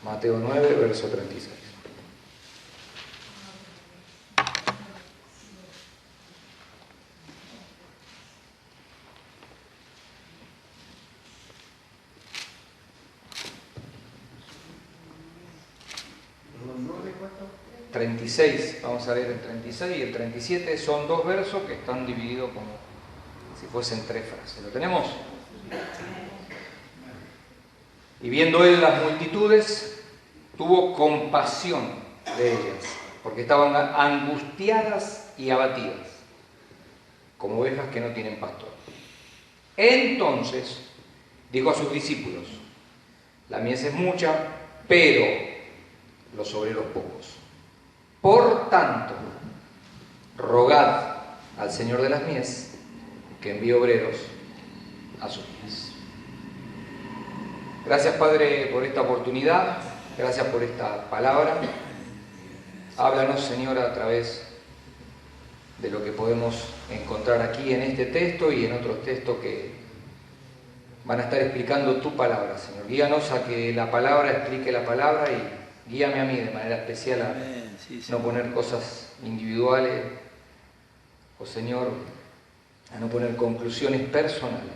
Mateo 9, verso 36. ¿cuánto? 36, vamos a leer el 36 y el 37, son dos versos que están divididos como si fuesen tres frases. ¿Lo tenemos? Y viendo él las multitudes, tuvo compasión de ellas, porque estaban angustiadas y abatidas, como ovejas que no tienen pastor. Entonces dijo a sus discípulos: la mies es mucha, pero los obreros pocos. Por tanto, rogad al Señor de las mies que envíe obreros a sus mies. Gracias, Padre, por esta oportunidad. Gracias por esta palabra. Háblanos, Señor, a través de lo que podemos encontrar aquí en este texto y en otros textos que van a estar explicando tu palabra, Señor. Guíanos a que la palabra explique la palabra y guíame a mí de manera especial a no poner cosas individuales o, Señor, a no poner conclusiones personales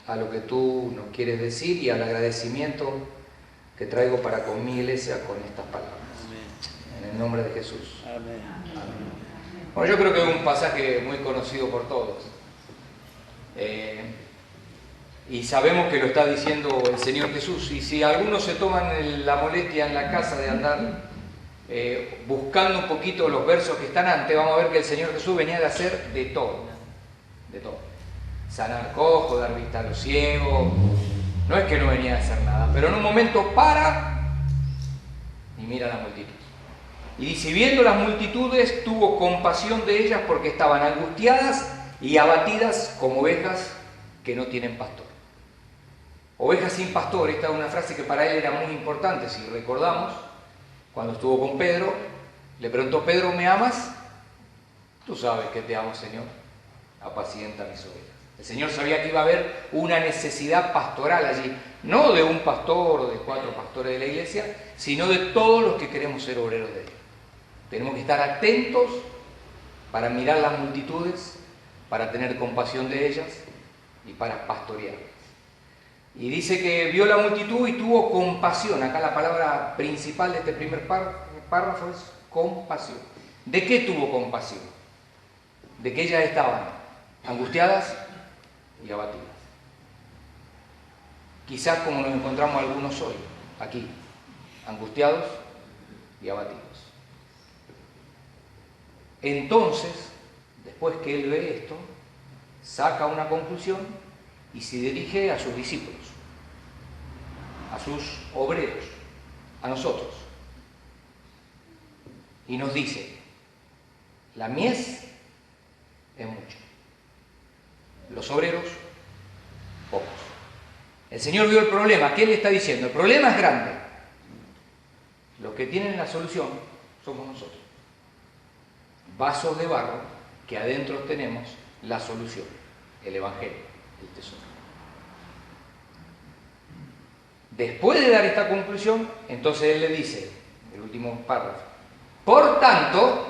a lo que tú nos quieres decir y al agradecimiento que traigo para con mi iglesia con estas palabras. Amén. En el nombre de Jesús. Amén. Amén. Bueno, yo creo que es un pasaje muy conocido por todos. Y sabemos que lo está diciendo el Señor Jesús. Y si algunos se toman la molestia en la casa de andar buscando un poquito los versos que están antes, vamos a ver que el Señor Jesús venía de hacer de todo. De todo. Sanar cojos, dar vista a los ciegos. No es que no venía a hacer nada, pero en un momento para y mira la multitud. Y dice, viendo las multitudes, tuvo compasión de ellas porque estaban angustiadas y abatidas como ovejas que no tienen pastor. Ovejas sin pastor, esta es una frase que para él era muy importante. Si recordamos, cuando estuvo con Pedro, le preguntó: Pedro, ¿me amas? Tú sabes que te amo, Señor. Apacienta mis ovejas. El Señor sabía que iba a haber una necesidad pastoral allí, no de un pastor o de 4 pastores de la iglesia, sino de todos los que queremos ser obreros de Él. Tenemos que estar atentos para mirar las multitudes, para tener compasión de ellas y para pastorearlas. Y dice que vio la multitud y tuvo compasión. Acá la palabra principal de este primer párrafo es compasión. ¿De qué tuvo compasión? De que ellas estaban angustiadas y abatidas. Quizás como nos encontramos algunos hoy, aquí, angustiados y abatidos. Entonces, después que él ve esto, saca una conclusión y se dirige a sus discípulos, a sus obreros, a nosotros. Y nos dice, la mies es mucha, los obreros pocos. El Señor vio el problema. ¿Qué le está diciendo? El problema es grande. Los que tienen la solución somos nosotros. Vasos de barro que adentro tenemos la solución, el Evangelio, el tesoro. Después de dar esta conclusión, entonces él le dice, el último párrafo, por tanto,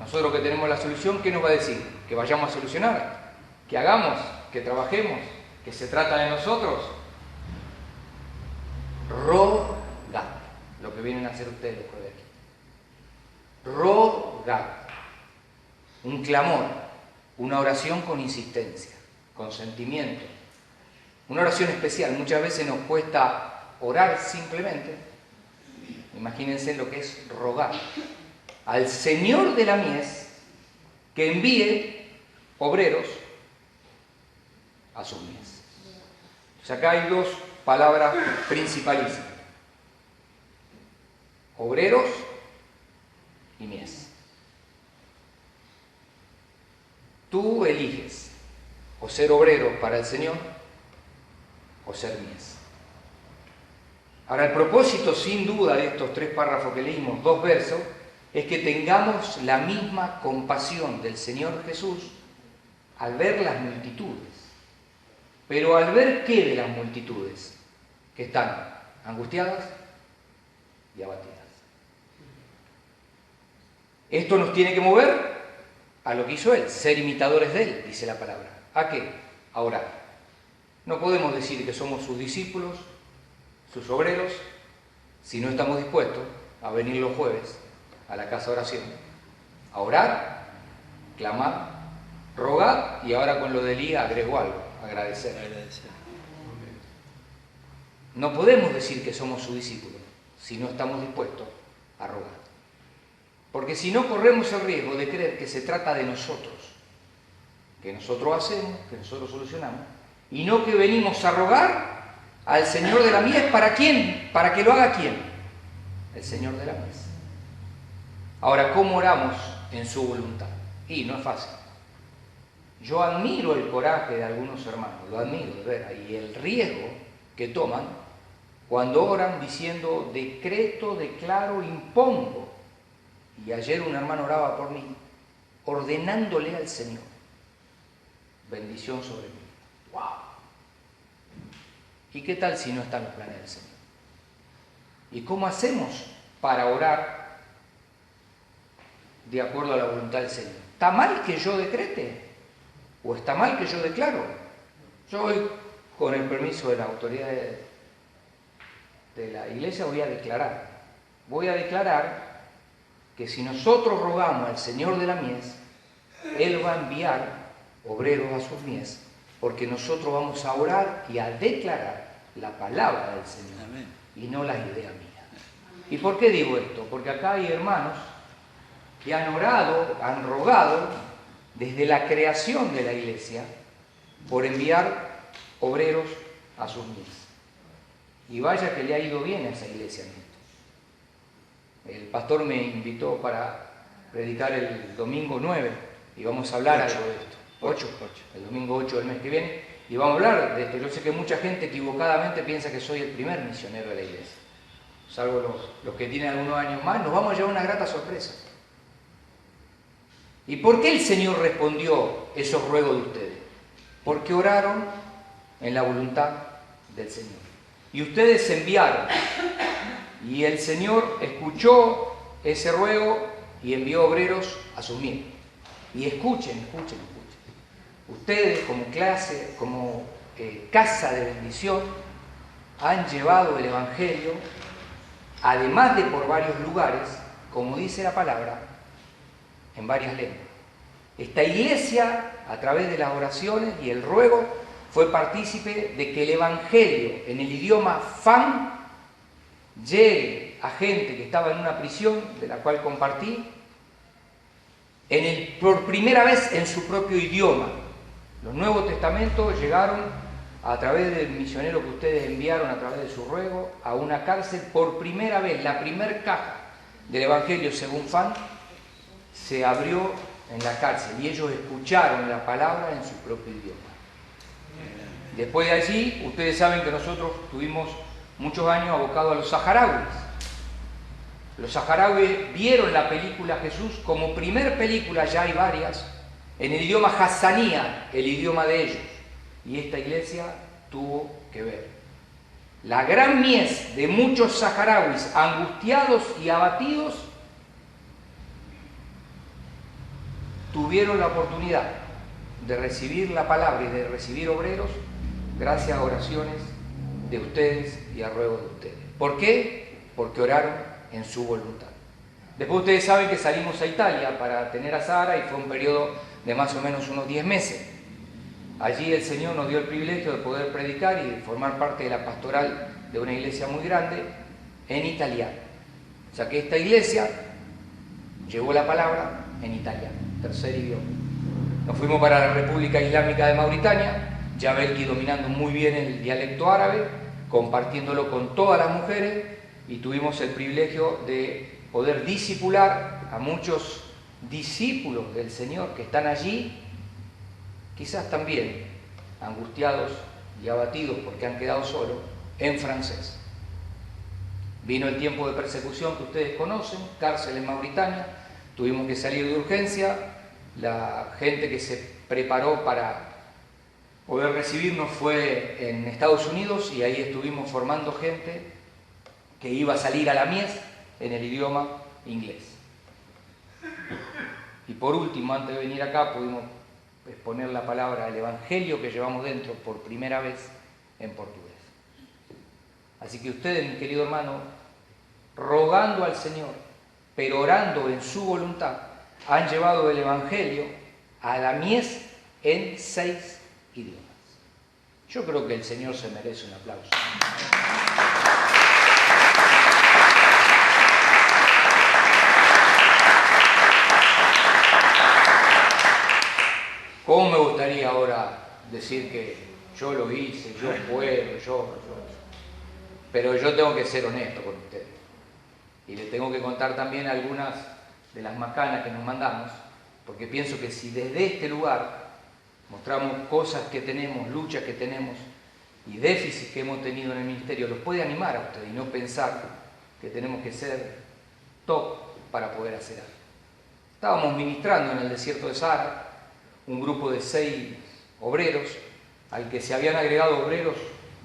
nosotros que tenemos la solución, ¿qué nos va a decir? Que vayamos a solucionar, que hagamos, que trabajemos, que se trata de nosotros. Rogad, lo que vienen a hacer ustedes después de aquí. Rogad, un clamor, una oración con insistencia, con sentimiento, una oración especial. Muchas veces nos cuesta orar simplemente. Imagínense lo que es rogar al Señor de la mies que envíe obreros a sus mies. O sea, acá hay dos palabras principalísimas: obreros y mies. Tú eliges o ser obrero para el Señor o ser mies. Ahora, el propósito sin duda de estos 3 párrafos que leímos, 2 versos, es que tengamos la misma compasión del Señor Jesús al ver las multitudes. Pero al ver qué de las multitudes, que están angustiadas y abatidas. Esto nos tiene que mover a lo que hizo Él, ser imitadores de Él, dice la palabra. ¿A qué? A orar. No podemos decir que somos sus discípulos, sus obreros, si no estamos dispuestos a venir los jueves a la casa de oración, a orar, clamar, rogar, y ahora con lo de Elías agrego algo, agradecer. No podemos decir que somos sus discípulos si no estamos dispuestos a rogar. Porque si no, corremos el riesgo de creer que se trata de nosotros, que nosotros hacemos, que nosotros solucionamos, y no que venimos a rogar al Señor de la mies. ¿Para quién? ¿Para que lo haga quién? El Señor de la mies. Ahora, ¿cómo oramos en su voluntad? Y no es fácil. Yo admiro el coraje de algunos hermanos, lo admiro de ver ahí, el riesgo que toman cuando oran diciendo decreto, declaro, impongo. Y ayer un hermano oraba por mí, ordenándole al Señor bendición sobre mí. ¡Wow! ¿Y qué tal si no están los planes del Señor? ¿Y cómo hacemos para orar de acuerdo a la voluntad del Señor? ¿Está mal que yo decrete? ¿O está mal que yo declaro? Yo hoy, con el permiso de la autoridad de la iglesia, voy a declarar. Voy a declarar que si nosotros rogamos al Señor de la mies, Él va a enviar obreros a sus mies, porque nosotros vamos a orar y a declarar la palabra del Señor. Amén. Y no las ideas mías. ¿Y por qué digo esto? Porque acá hay hermanos que han orado, han rogado desde la creación de la iglesia por enviar obreros a sus mies. Y vaya que le ha ido bien a esa iglesia. El pastor me invitó para predicar el domingo 9 y vamos a hablar algo de esto. 8, el domingo 8 del mes que viene, y vamos a hablar de esto. Yo sé que mucha gente equivocadamente piensa que soy el primer misionero de la iglesia, salvo los que tienen algunos años más. Nos vamos a llevar una grata sorpresa. ¿Y por qué el Señor respondió esos ruegos de ustedes? Porque oraron en la voluntad del Señor. Y ustedes se enviaron. Y el Señor escuchó ese ruego y envió obreros a sus mies. Y escuchen. Ustedes como clase, como casa de bendición, han llevado el Evangelio, además de por varios lugares, como dice la palabra, en varias lenguas. Esta iglesia, a través de las oraciones y el ruego, fue partícipe de que el Evangelio en el idioma Fang llegue a gente que estaba en una prisión, de la cual compartí, por primera vez en su propio idioma. Los Nuevos Testamentos llegaron a través del misionero que ustedes enviaron a través de su ruego a una cárcel por primera vez. La primer caja del Evangelio según Fang se abrió en la cárcel y ellos escucharon la palabra en su propio idioma. Después de allí, ustedes saben que nosotros tuvimos muchos años abocados a los saharauis. Los saharauis vieron la película Jesús como primer película, ya hay varias, en el idioma hassanía, el idioma de ellos. Y esta iglesia tuvo que ver. La gran mies de muchos saharauis angustiados y abatidos tuvieron la oportunidad de recibir la palabra y de recibir obreros gracias a oraciones de ustedes y a ruegos de ustedes. ¿Por qué? Porque oraron en su voluntad. Después ustedes saben que salimos a Italia para tener a Sara y fue un periodo de más o menos unos 10 meses. Allí el Señor nos dio el privilegio de poder predicar y formar parte de la pastoral de una iglesia muy grande en italiano. O sea que esta iglesia llevó la palabra en italiano, tercer idioma. Nos fuimos para la República Islámica de Mauritania, ya Belki dominando muy bien el dialecto árabe, compartiéndolo con todas las mujeres, y tuvimos el privilegio de poder discipular a muchos discípulos del Señor que están allí, quizás también angustiados y abatidos porque han quedado solos, en francés. Vino el tiempo de persecución que ustedes conocen, cárcel en Mauritania, tuvimos que salir de urgencia, la gente que se preparó para poder recibirnos fue en Estados Unidos y ahí estuvimos formando gente que iba a salir a la mies en el idioma inglés. Y por último, antes de venir acá, pudimos exponer la palabra del Evangelio que llevamos dentro por primera vez en portugués. Así que ustedes, mi querido hermano, rogando al Señor, pero orando en su voluntad, han llevado el Evangelio a la mies en 6 idiomas. Yo creo que el Señor se merece un aplauso. ¿Cómo me gustaría ahora decir que yo lo hice, yo puedo, yo? Pero yo tengo que ser honesto con ustedes. Y les tengo que contar también algunas de las macanas que nos mandamos, porque pienso que si desde este lugar mostramos cosas que tenemos, luchas que tenemos y déficits que hemos tenido en el ministerio, los puede animar a ustedes y no pensar que tenemos que ser top para poder hacer algo. Estábamos ministrando en el desierto de Sahara, un grupo de 6 obreros, al que se habían agregado obreros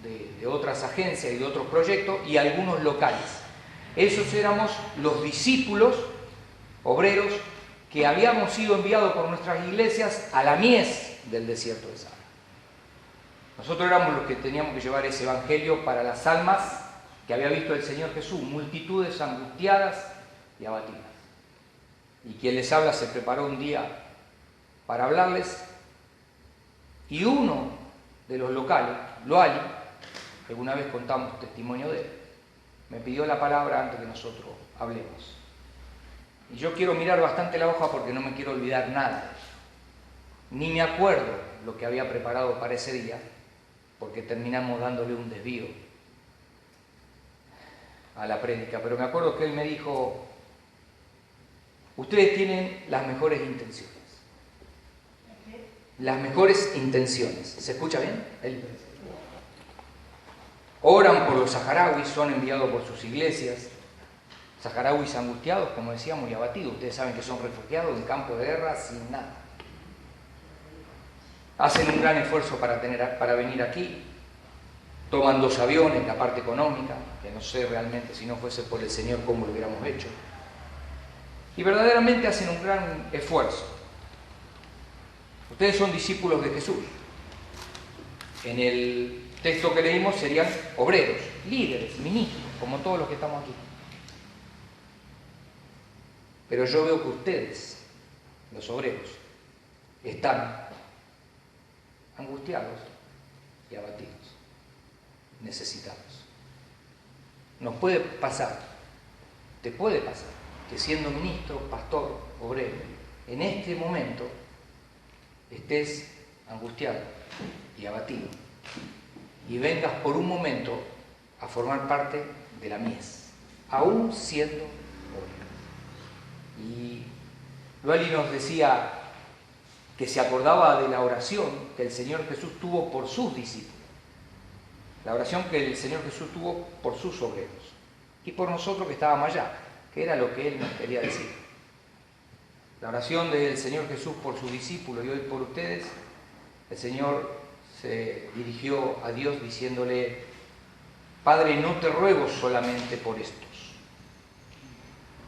de otras agencias y de otros proyectos y algunos locales. Esos éramos los discípulos obreros que habíamos sido enviados por nuestras iglesias a la mies del desierto de Sahara. Nosotros éramos los que teníamos que llevar ese evangelio para las almas que había visto el Señor Jesús, multitudes angustiadas y abatidas. Y quien les habla se preparó un día para hablarles, y uno de los locales, Loali, alguna vez contamos testimonio de él, me pidió la palabra antes que nosotros hablemos. Y yo quiero mirar bastante la hoja porque no me quiero olvidar nada de eso. Ni me acuerdo lo que había preparado para ese día, porque terminamos dándole un desvío a la prédica, pero me acuerdo que él me dijo: ustedes tienen las mejores intenciones. Las mejores intenciones. ¿Se escucha bien? Oran por los saharauis, son enviados por sus iglesias. Saharauis angustiados, como decíamos, y abatidos. Ustedes saben que son refugiados en campos de guerra sin nada. Hacen un gran esfuerzo para venir aquí. Toman 2 aviones, la parte económica, que no sé realmente si no fuese por el Señor cómo lo hubiéramos hecho. Y verdaderamente hacen un gran esfuerzo. Ustedes son discípulos de Jesús. En el texto que leímos serían obreros, líderes, ministros, como todos los que estamos aquí. Pero yo veo que ustedes, los obreros, están angustiados y abatidos, necesitados. Nos puede pasar, te puede pasar, que siendo ministro, pastor, obrero, en este momento estés angustiado y abatido y vengas por un momento a formar parte de la mies, aún siendo obrero. Y Loali nos decía que se acordaba de la oración que el Señor Jesús tuvo por sus discípulos, la oración que el Señor Jesús tuvo por sus obreros y por nosotros que estábamos allá, que era lo que Él nos quería decir. La oración del Señor Jesús por sus discípulos y hoy por ustedes, el Señor se dirigió a Dios diciéndole: Padre, no te ruego solamente por estos,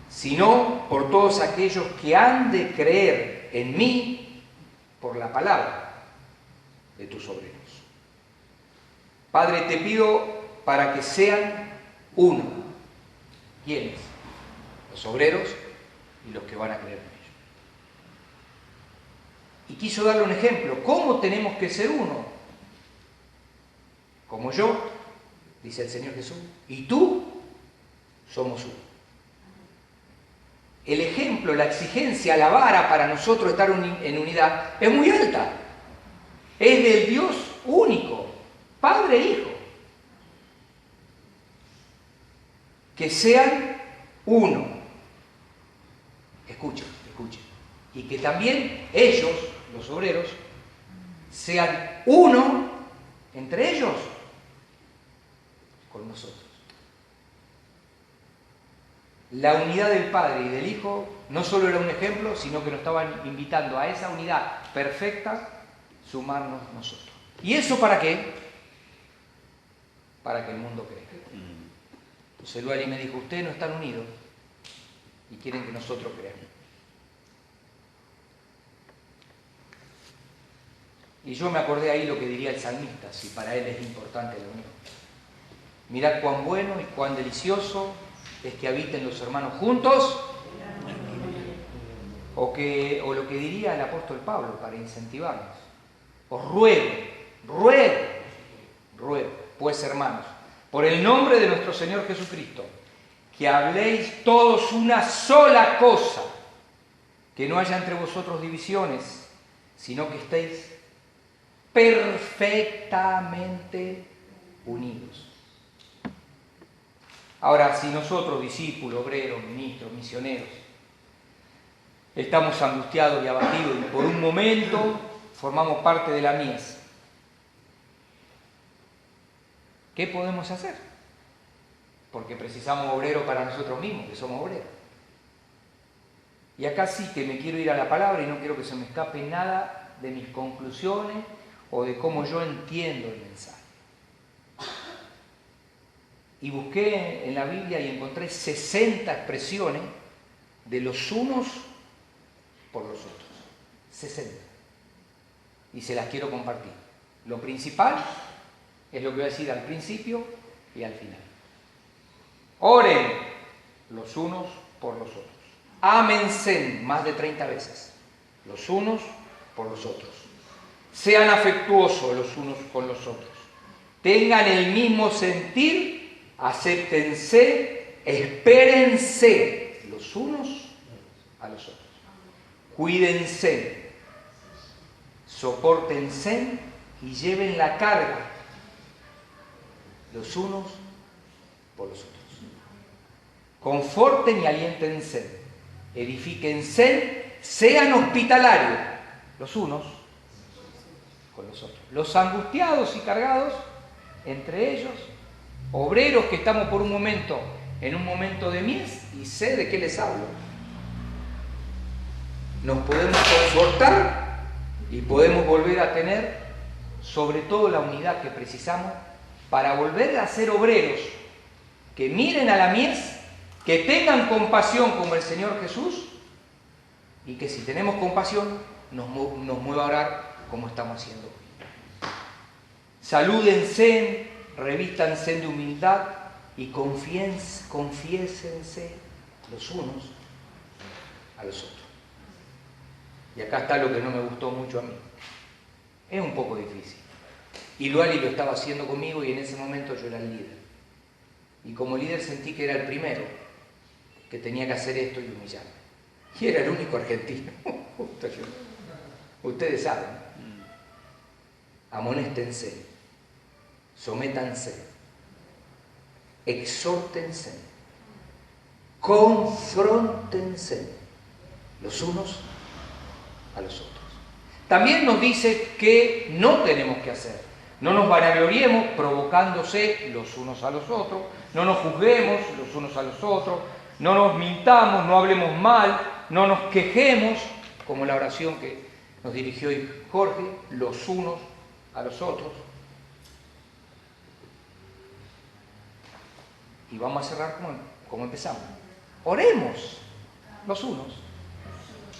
sino por todos aquellos que han de creer en mí por la palabra de tus obreros. Padre, te pido para que sean uno. ¿Quiénes? Los obreros y los que van a creer en ellos. Y quiso darle un ejemplo. ¿Cómo tenemos que ser uno? Como yo, dice el Señor Jesús, y tú somos uno. El ejemplo, la exigencia, la vara para nosotros estar en unidad es muy alta. Es del Dios único, Padre e Hijo. Que sean uno. Escuchen, escuchen. Y que también ellos, los obreros, sean uno entre ellos con nosotros. La unidad del Padre y del Hijo no solo era un ejemplo, sino que nos estaban invitando a esa unidad perfecta, sumarnos nosotros. ¿Y eso para qué? Para que el mundo crezca. Entonces Luali me dijo, ustedes no están unidos y quieren que nosotros creamos. Y yo me acordé ahí lo que diría el salmista, si para él es importante la unión. Mirad cuán bueno y cuán delicioso es que habiten los hermanos juntos, o lo que diría el apóstol Pablo para incentivarnos. Os ruego, pues hermanos, por el nombre de nuestro Señor Jesucristo, que habléis todos una sola cosa, que no haya entre vosotros divisiones, sino que estéis perfectamente unidos. Ahora, si nosotros, discípulos, obreros, ministros, misioneros, estamos angustiados y abatidos y por un momento formamos parte de la mies, ¿qué podemos hacer? Porque precisamos obreros para nosotros mismos, que somos obreros. Y acá sí que me quiero ir a la palabra y no quiero que se me escape nada de mis conclusiones o de cómo yo entiendo el mensaje. Y busqué en la Biblia y encontré 60 expresiones de los unos por los otros. 60. Y se las quiero compartir. Lo principal es lo que voy a decir al principio y al final. Oren los unos por los otros. Ámense más de 30 veces. Los unos por los otros. Sean afectuosos los unos con los otros. Tengan el mismo sentir. Acéptense, espérense los unos a los otros. Cuídense, sopórtense y lleven la carga los unos por los otros. Conforten y aliéntense, edifíquense, sean hospitalarios los unos con los otros. Los angustiados y cargados entre ellos, obreros que estamos por un momento en un momento de mies, y sé de qué les hablo. Nos podemos confortar y podemos volver a tener sobre todo la unidad que precisamos para volver a ser obreros que miren a la mies, que tengan compasión como el Señor Jesús y que si tenemos compasión nos mueva a orar como estamos haciendo hoy. Salúdense, revístanse de humildad y confiésense los unos a los otros. Y acá está lo que no me gustó mucho a mí. Es un poco difícil. Y Luali lo estaba haciendo conmigo y en ese momento yo era el líder. Y como líder sentí que era el primero que tenía que hacer esto y humillarme. Y era el único argentino. Ustedes saben. Amonéstense, sométanse, exhórtense, confróntense los unos a los otros. También nos dice que no tenemos que hacer. No nos vanagloriemos provocándose los unos a los otros, no nos juzguemos los unos a los otros, no nos mintamos, no hablemos mal, no nos quejemos, como la oración que nos dirigió hoy Jorge, los unos a los otros. Y vamos a cerrar como empezamos. Oremos los unos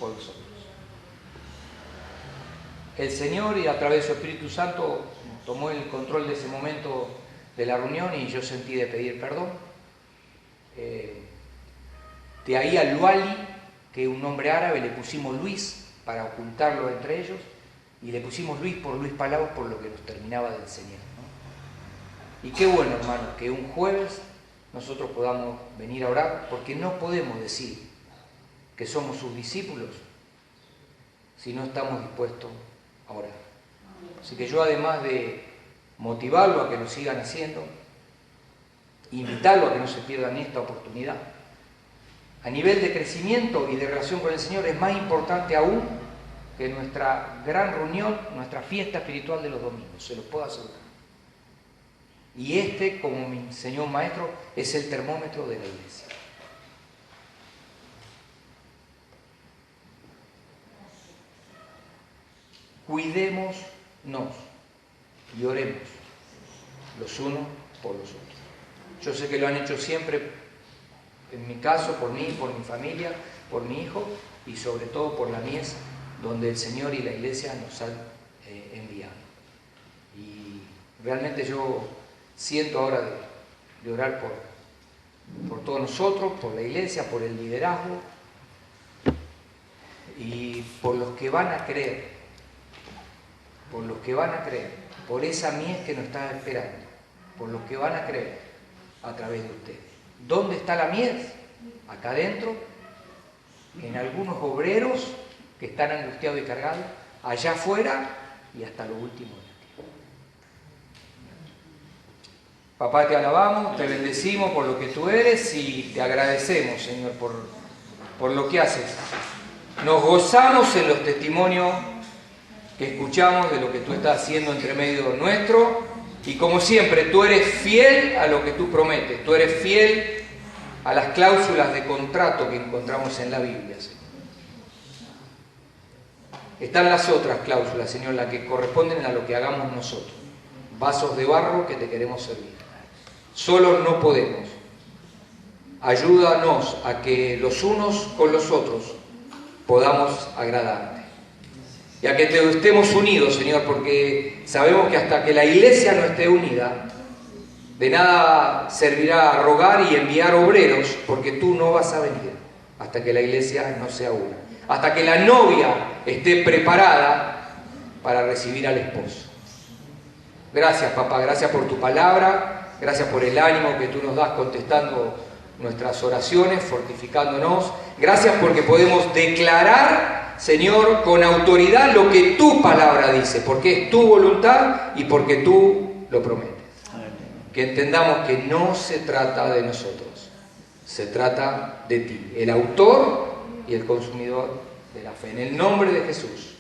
por los otros. El Señor, y a través de su Espíritu Santo, tomó el control de ese momento de la reunión y yo sentí de pedir perdón. De ahí al Luali, que es un nombre árabe, le pusimos Luis para ocultarlo entre ellos, y le pusimos Luis por Luis Palau por lo que nos terminaba de enseñar, ¿no? Y qué bueno, hermano, que un jueves nosotros podamos venir a orar, porque no podemos decir que somos sus discípulos si no estamos dispuestos a orar. Así que yo, además de motivarlo a que lo sigan haciendo, invitarlo a que no se pierdan esta oportunidad, a nivel de crecimiento y de relación con el Señor, es más importante aún que nuestra gran reunión, nuestra fiesta espiritual de los domingos, se los puedo asegurar. Y como me enseñó un maestro, es el termómetro de la iglesia. Cuidémonos y oremos los unos por los otros. Yo sé que lo han hecho siempre, en mi caso, por mí, por mi familia, por mi hijo y sobre todo por la mies, donde el Señor y la Iglesia nos han enviado. Y realmente yo siento ahora de orar por todos nosotros, por la Iglesia, por el liderazgo y por los que van a creer, por esa mies que nos está esperando, por los que van a creer a través de ustedes. ¿Dónde está la mies? Acá adentro, en algunos obreros que están angustiados y cargados, allá afuera y hasta lo último de la tierra. Papá, te alabamos, te bendecimos por lo que tú eres y te agradecemos, Señor, por lo que haces. Nos gozamos en los testimonios que escuchamos de lo que tú estás haciendo entre medio nuestro y como siempre, tú eres fiel a lo que tú prometes, tú eres fiel a las cláusulas de contrato que encontramos en la Biblia, Señor. Están las otras cláusulas, Señor, las que corresponden a lo que hagamos nosotros. Vasos de barro que te queremos servir. Solos no podemos. Ayúdanos a que los unos con los otros podamos agradarte. Y a que estemos unidos, Señor, porque sabemos que hasta que la Iglesia no esté unida, de nada servirá rogar y enviar obreros, porque tú no vas a venir hasta que la Iglesia no sea una. Hasta que la novia esté preparada para recibir al esposo. Gracias, papá, gracias por tu palabra, gracias por el ánimo que tú nos das contestando nuestras oraciones, fortificándonos. Gracias porque podemos declarar, Señor, con autoridad lo que tu palabra dice, porque es tu voluntad y porque tú lo prometes. Que entendamos que no se trata de nosotros, se trata de ti, el autor y el consumidor de la fe. En el nombre de Jesús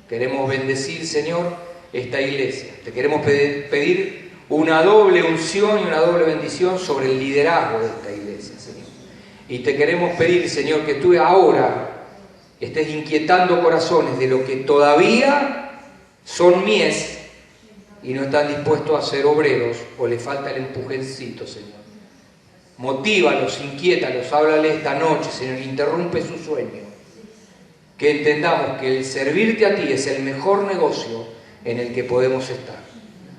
queremos bendecir, Señor, esta iglesia. Te queremos pedir una doble unción y una doble bendición sobre el liderazgo de esta iglesia, Señor. Y te queremos pedir, Señor, que tú ahora estés inquietando corazones de los que todavía son mies y no están dispuestos a ser obreros o les falta el empujoncito, Señor. Motívalos, inquiétalos, háblale esta noche, Señor, interrumpe su sueño. Que entendamos que el servirte a ti es el mejor negocio en el que podemos estar.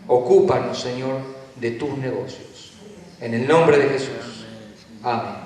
Ocúpanos, Señor, de tus negocios. En el nombre de Jesús. Amén.